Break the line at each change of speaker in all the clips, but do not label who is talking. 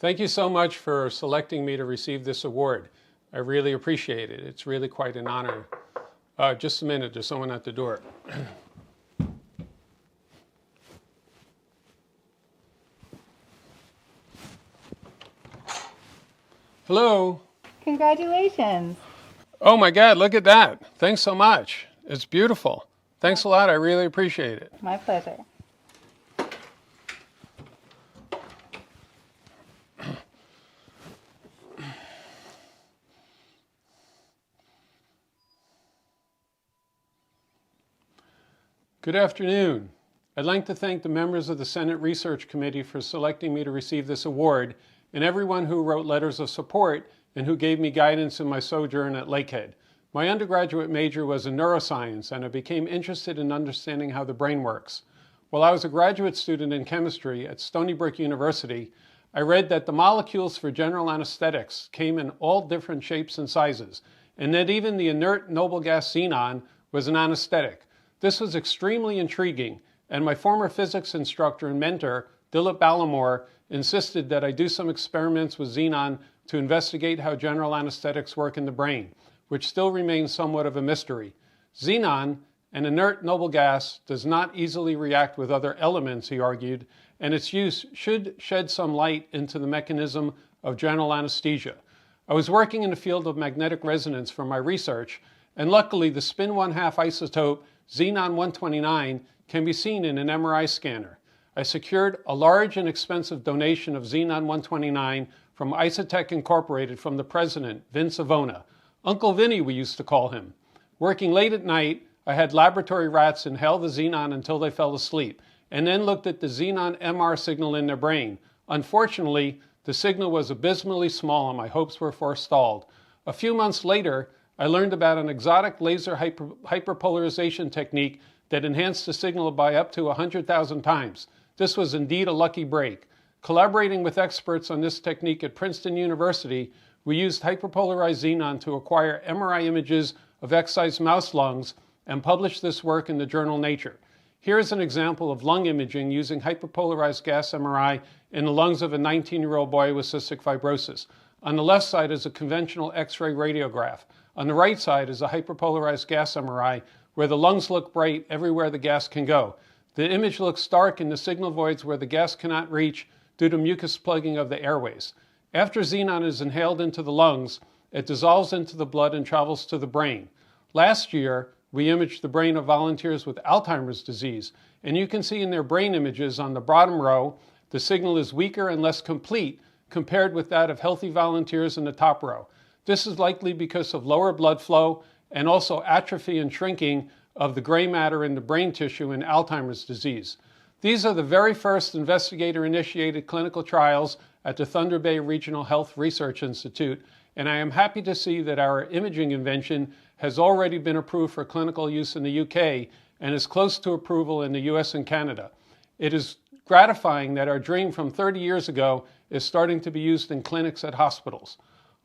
Thank you so much for selecting me to receive this award. I really appreciate it. It's really quite an honor. Just a minute, there's someone at the door. Hello.
Congratulations.
Oh my God, look at that. Thanks so much. It's beautiful. Thanks a lot. I really appreciate it.
My pleasure.
Good afternoon. I'd like to thank the members of the Senate Research Committee for selecting me to receive this award, and everyone who wrote letters of support and who gave me guidance in my sojourn at Lakehead. My undergraduate major was in neuroscience, and I became interested in understanding how the brain works. While I was a graduate student in chemistry at Stony Brook University, I read that the molecules for general anesthetics came in all different shapes and sizes, and that even the inert noble gas xenon was an anesthetic. This was extremely intriguing, and my former physics instructor and mentor, Dilip Ballamore, insisted that I do some experiments with xenon to investigate how general anesthetics work in the brain, which still remains somewhat of a mystery. Xenon, an inert noble gas, does not easily react with other elements, he argued, and its use should shed some light into the mechanism of general anesthesia. I was working in the field of magnetic resonance for my research, and luckily the spin 1/2 isotope Xenon-129 can be seen in an MRI scanner. I secured a large and expensive donation of Xenon-129 from Isotech Incorporated from the president, Vince Avona. Uncle Vinny, we used to call him. Working late at night, I had laboratory rats inhale the xenon until they fell asleep, and then looked at the xenon MR signal in their brain. Unfortunately, the signal was abysmally small and my hopes were forestalled. A few months later, I learned about an exotic laser hyperpolarization technique that enhanced the signal by up to 100,000 times. This was indeed a lucky break. Collaborating with experts on this technique at Princeton University, we used hyperpolarized xenon to acquire MRI images of excised mouse lungs and published this work in the journal Nature. Here is an example of lung imaging using hyperpolarized gas MRI in the lungs of a 19-year-old boy with cystic fibrosis. On the left side is a conventional X-ray radiograph. On the right side is a hyperpolarized gas MRI where the lungs look bright everywhere the gas can go. The image looks dark in the signal voids where the gas cannot reach due to mucus plugging of the airways. After xenon is inhaled into the lungs, it dissolves into the blood and travels to the brain. Last year, we imaged the brain of volunteers with Alzheimer's disease, and you can see in their brain images on the bottom row, the signal is weaker and less complete compared with that of healthy volunteers in the top row. This is likely because of lower blood flow and also atrophy and shrinking of the gray matter in the brain tissue in Alzheimer's disease. These are the very first investigator-initiated clinical trials at the Thunder Bay Regional Health Research Institute, and I am happy to see that our imaging invention has already been approved for clinical use in the UK and is close to approval in the US and Canada. It is gratifying that our dream from 30 years ago is starting to be used in clinics at hospitals.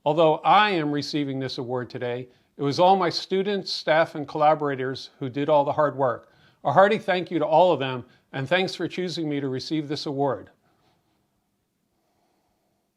Although I am receiving this award today, it was all my students, staff, and collaborators who did all the hard work. A hearty thank you to all of them, and thanks for choosing me to receive this award.